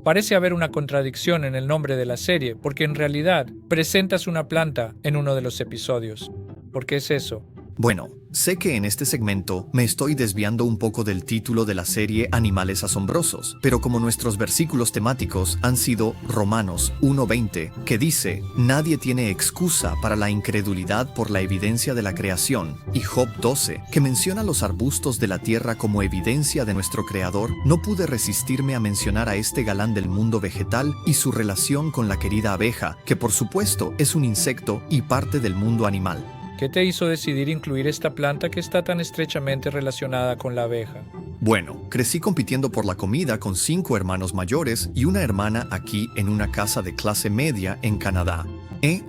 Parece haber una contradicción en el nombre de la serie, porque en realidad presentas una planta en uno de los episodios. ¿Por qué es eso? Bueno, sé que en este segmento me estoy desviando un poco del título de la serie Animales Asombrosos, pero como nuestros versículos temáticos han sido Romanos 1:20, que dice, nadie tiene excusa para la incredulidad por la evidencia de la creación, y Job 12, que menciona los arbustos de la tierra como evidencia de nuestro Creador, no pude resistirme a mencionar a este galán del mundo vegetal y su relación con la querida abeja, que por supuesto es un insecto y parte del mundo animal. ¿Qué te hizo decidir incluir esta planta que está tan estrechamente relacionada con la abeja? Bueno, crecí compitiendo por la comida con 5 hermanos mayores y una hermana aquí en una casa de clase media en Canadá.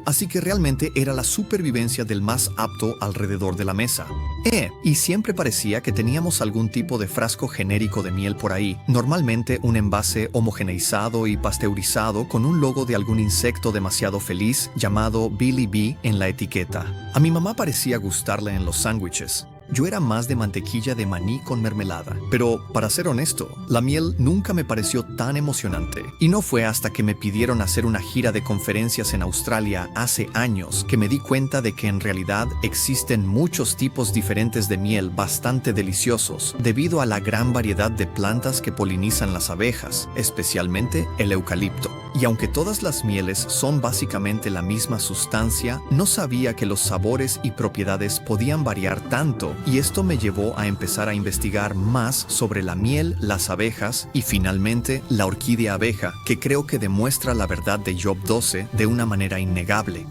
Así que realmente era la supervivencia del más apto alrededor de la mesa. Y siempre parecía que teníamos algún tipo de frasco genérico de miel por ahí, normalmente un envase homogeneizado y pasteurizado con un logo de algún insecto demasiado feliz llamado Billy Bee en la etiqueta. A mi mamá parecía gustarle en los sándwiches. Yo era más de mantequilla de maní con mermelada. Pero, para ser honesto, la miel nunca me pareció tan emocionante. Y no fue hasta que me pidieron hacer una gira de conferencias en Australia hace años que me di cuenta de que en realidad existen muchos tipos diferentes de miel bastante deliciosos, debido a la gran variedad de plantas que polinizan las abejas, especialmente el eucalipto. Y aunque todas las mieles son básicamente la misma sustancia, no sabía que los sabores y propiedades podían variar tanto, y esto me llevó a empezar a investigar más sobre la miel, las abejas y finalmente la orquídea abeja, que creo que demuestra la verdad de Job 12 de una manera innegable.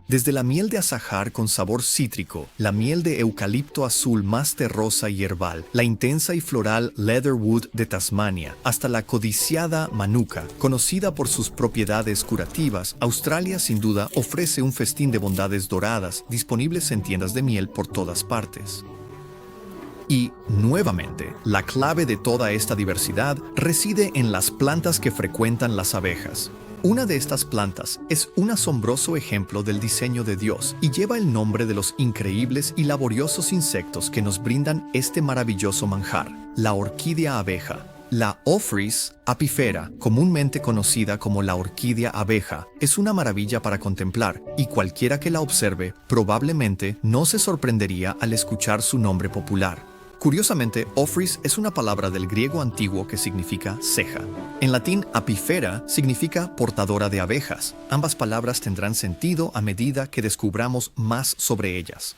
Desde la miel de azahar con sabor cítrico, la miel de eucalipto azul más terrosa y herbal, la intensa y floral Leatherwood de Tasmania, hasta la codiciada manuka, conocida por sus propiedades curativas, Australia sin duda ofrece un festín de bondades doradas disponibles en tiendas de miel por todas partes. Y, nuevamente, la clave de toda esta diversidad reside en las plantas que frecuentan las abejas. Una de estas plantas es un asombroso ejemplo del diseño de Dios y lleva el nombre de los increíbles y laboriosos insectos que nos brindan este maravilloso manjar, la orquídea abeja. La Ophrys apifera, comúnmente conocida como la orquídea abeja, es una maravilla para contemplar y cualquiera que la observe probablemente no se sorprendería al escuchar su nombre popular. Curiosamente, Ophrys es una palabra del griego antiguo que significa ceja. En latín, apifera significa portadora de abejas. Ambas palabras tendrán sentido a medida que descubramos más sobre ellas.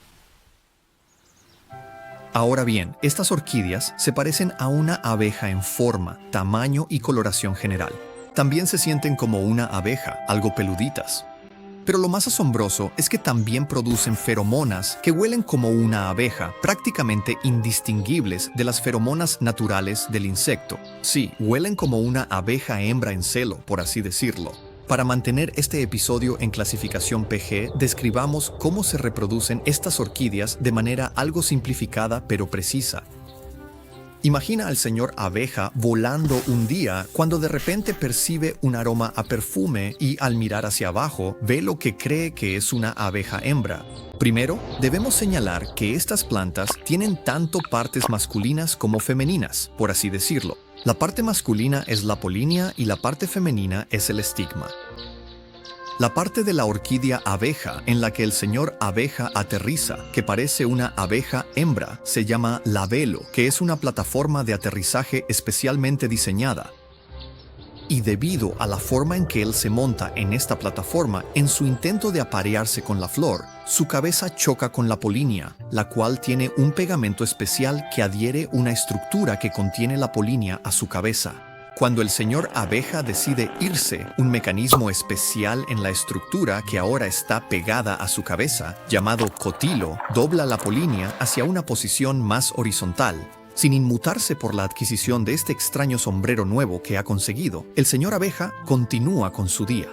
Ahora bien, estas orquídeas se parecen a una abeja en forma, tamaño y coloración general. También se sienten como una abeja, algo peluditas. Pero lo más asombroso es que también producen feromonas que huelen como una abeja, prácticamente indistinguibles de las feromonas naturales del insecto. Sí, huelen como una abeja hembra en celo, por así decirlo. Para mantener este episodio en clasificación PG, describamos cómo se reproducen estas orquídeas de manera algo simplificada pero precisa. Imagina al señor abeja volando un día cuando de repente percibe un aroma a perfume y al mirar hacia abajo ve lo que cree que es una abeja hembra. Primero, debemos señalar que estas plantas tienen tanto partes masculinas como femeninas, por así decirlo. La parte masculina es la polinia y la parte femenina es el estigma. La parte de la orquídea abeja en la que el señor abeja aterriza, que parece una abeja hembra, se llama labelo, que es una plataforma de aterrizaje especialmente diseñada. Y debido a la forma en que él se monta en esta plataforma, en su intento de aparearse con la flor, su cabeza choca con la polinia, la cual tiene un pegamento especial que adhiere una estructura que contiene la polinia a su cabeza. Cuando el señor abeja decide irse, un mecanismo especial en la estructura que ahora está pegada a su cabeza, llamado cotilo, dobla la polinia hacia una posición más horizontal. Sin inmutarse por la adquisición de este extraño sombrero nuevo que ha conseguido, el señor abeja continúa con su día.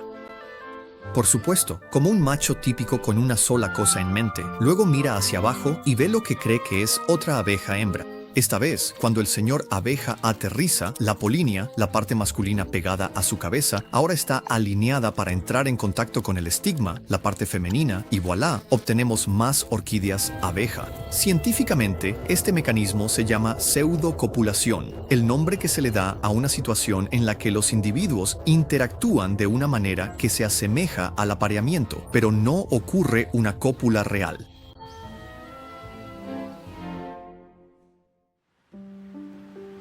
Por supuesto, como un macho típico con una sola cosa en mente, luego mira hacia abajo y ve lo que cree que es otra abeja hembra. Esta vez, cuando el señor abeja aterriza, la polinia, la parte masculina pegada a su cabeza, ahora está alineada para entrar en contacto con el estigma, la parte femenina, y voilà, obtenemos más orquídeas abeja. Científicamente, este mecanismo se llama pseudocopulación, el nombre que se le da a una situación en la que los individuos interactúan de una manera que se asemeja al apareamiento, pero no ocurre una cópula real.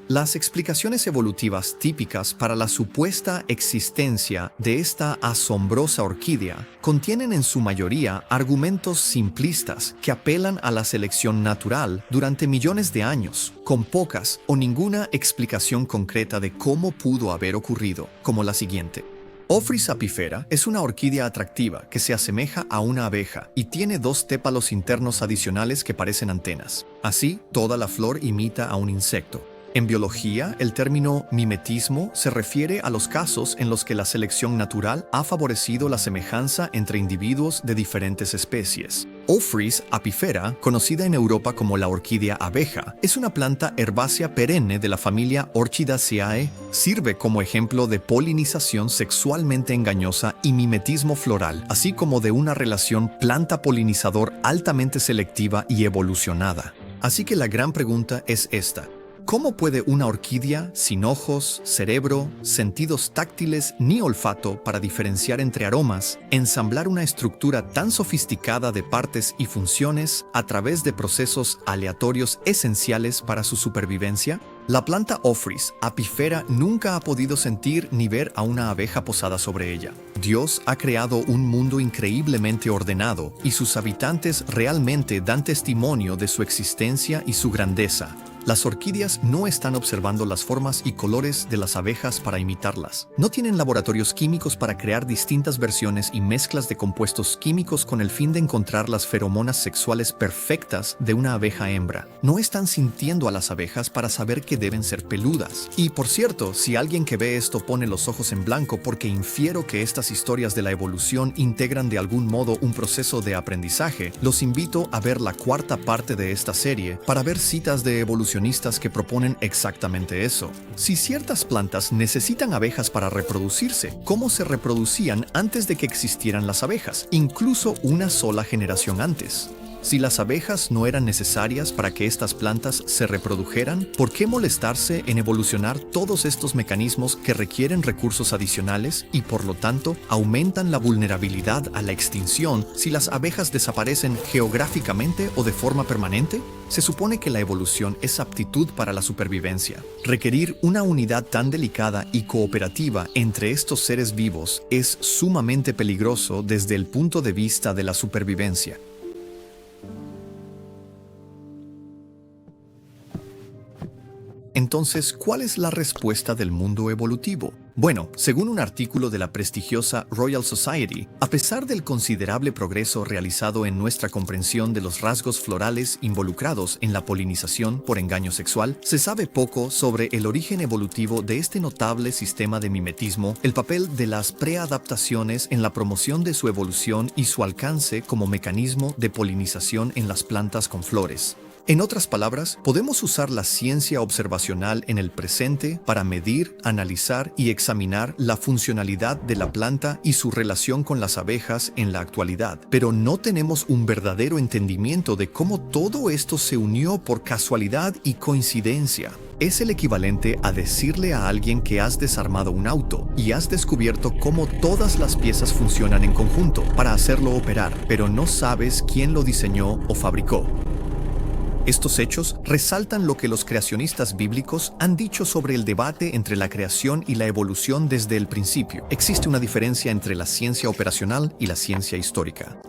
Las explicaciones evolutivas típicas para la supuesta existencia de esta asombrosa orquídea contienen en su mayoría argumentos simplistas que apelan a la selección natural durante millones de años, con pocas o ninguna explicación concreta de cómo pudo haber ocurrido, como la siguiente. Ophrys apifera es una orquídea atractiva que se asemeja a una abeja y tiene 2 tépalos internos adicionales que parecen antenas. Así, toda la flor imita a un insecto. En biología, el término mimetismo se refiere a los casos en los que la selección natural ha favorecido la semejanza entre individuos de diferentes especies. Ophrys apifera, conocida en Europa como la orquídea abeja, es una planta herbácea perenne de la familia Orchidaceae. Sirve como ejemplo de polinización sexualmente engañosa y mimetismo floral, así como de una relación planta-polinizador altamente selectiva y evolucionada. Así que la gran pregunta es esta. ¿Cómo puede una orquídea, sin ojos, cerebro, sentidos táctiles ni olfato para diferenciar entre aromas, ensamblar una estructura tan sofisticada de partes y funciones a través de procesos aleatorios esenciales para su supervivencia? La planta Ophrys apifera nunca ha podido sentir ni ver a una abeja posada sobre ella. Dios ha creado un mundo increíblemente ordenado y sus habitantes realmente dan testimonio de su existencia y su grandeza. Las orquídeas no están observando las formas y colores de las abejas para imitarlas. No tienen laboratorios químicos para crear distintas versiones y mezclas de compuestos químicos con el fin de encontrar las feromonas sexuales perfectas de una abeja hembra. No están sintiendo a las abejas para saber que deben ser peludas. Y por cierto, si alguien que ve esto pone los ojos en blanco porque infiero que estas historias de la evolución integran de algún modo un proceso de aprendizaje, los invito a ver la 4ª parte de esta serie para ver citas de evolucionistas que proponen exactamente eso. Si ciertas plantas necesitan abejas para reproducirse, ¿cómo se reproducían antes de que existieran las abejas, incluso una sola generación antes? Si las abejas no eran necesarias para que estas plantas se reprodujeran, ¿por qué molestarse en evolucionar todos estos mecanismos que requieren recursos adicionales y por lo tanto aumentan la vulnerabilidad a la extinción si las abejas desaparecen geográficamente o de forma permanente? Se supone que la evolución es aptitud para la supervivencia. Requerir una unidad tan delicada y cooperativa entre estos seres vivos es sumamente peligroso desde el punto de vista de la supervivencia. Entonces, ¿cuál es la respuesta del mundo evolutivo? Bueno, según un artículo de la prestigiosa Royal Society, a pesar del considerable progreso realizado en nuestra comprensión de los rasgos florales involucrados en la polinización por engaño sexual, se sabe poco sobre el origen evolutivo de este notable sistema de mimetismo, el papel de las preadaptaciones en la promoción de su evolución y su alcance como mecanismo de polinización en las plantas con flores. En otras palabras, podemos usar la ciencia observacional en el presente para medir, analizar y examinar la funcionalidad de la planta y su relación con las abejas en la actualidad, pero no tenemos un verdadero entendimiento de cómo todo esto se unió por casualidad y coincidencia. Es el equivalente a decirle a alguien que has desarmado un auto y has descubierto cómo todas las piezas funcionan en conjunto para hacerlo operar, pero no sabes quién lo diseñó o fabricó. Estos hechos resaltan lo que los creacionistas bíblicos han dicho sobre el debate entre la creación y la evolución desde el principio. Existe una diferencia entre la ciencia operacional y la ciencia histórica.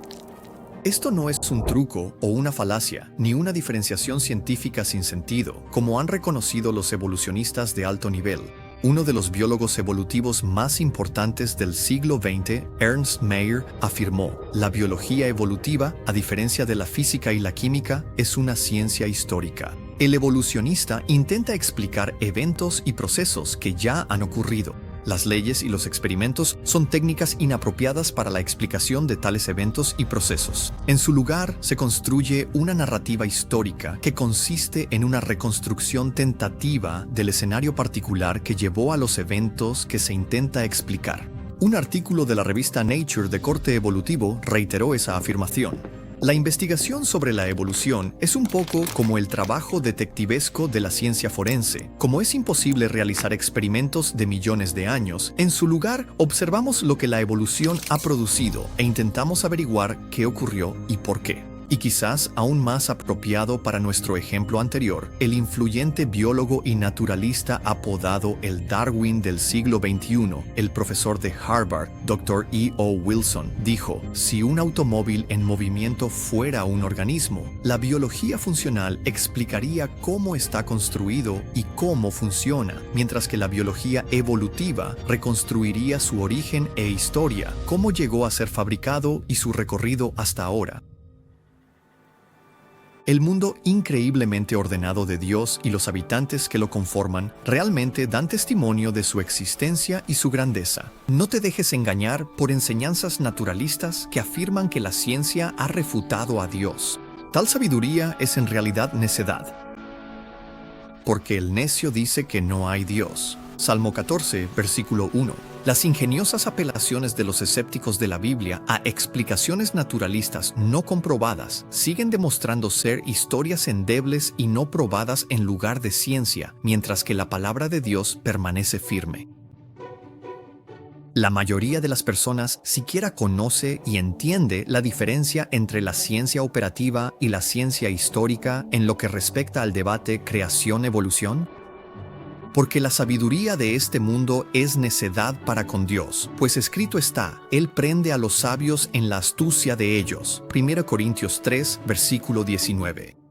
Esto no es un truco o una falacia, ni una diferenciación científica sin sentido, como han reconocido los evolucionistas de alto nivel. Uno de los biólogos evolutivos más importantes del siglo XX, Ernst Mayr, afirmó: la biología evolutiva, a diferencia de la física y la química, es una ciencia histórica. El evolucionista intenta explicar eventos y procesos que ya han ocurrido. Las leyes y los experimentos son técnicas inapropiadas para la explicación de tales eventos y procesos. En su lugar, se construye una narrativa histórica que consiste en una reconstrucción tentativa del escenario particular que llevó a los eventos que se intenta explicar. Un artículo de la revista Nature de corte evolutivo reiteró esa afirmación. La investigación sobre la evolución es un poco como el trabajo detectivesco de la ciencia forense. Como es imposible realizar experimentos de millones de años, en su lugar observamos lo que la evolución ha producido e intentamos averiguar qué ocurrió y por qué. Y quizás aún más apropiado para nuestro ejemplo anterior, el influyente biólogo y naturalista apodado el Darwin del siglo XXI, el profesor de Harvard, Dr. E.O. Wilson, dijo: si un automóvil en movimiento fuera un organismo, la biología funcional explicaría cómo está construido y cómo funciona, mientras que la biología evolutiva reconstruiría su origen e historia, cómo llegó a ser fabricado y su recorrido hasta ahora. El mundo increíblemente ordenado de Dios y los habitantes que lo conforman realmente dan testimonio de su existencia y su grandeza. No te dejes engañar por enseñanzas naturalistas que afirman que la ciencia ha refutado a Dios. Tal sabiduría es en realidad necedad. Porque el necio dice que no hay Dios. Salmo 14, versículo 1. Las ingeniosas apelaciones de los escépticos de la Biblia a explicaciones naturalistas no comprobadas siguen demostrando ser historias endebles y no probadas en lugar de ciencia, mientras que la palabra de Dios permanece firme. La mayoría de las personas siquiera conoce y entiende la diferencia entre la ciencia operativa y la ciencia histórica en lo que respecta al debate creación-evolución. Porque la sabiduría de este mundo es necedad para con Dios, pues escrito está: Él prende a los sabios en la astucia de ellos. 1 Corintios 3, versículo 19.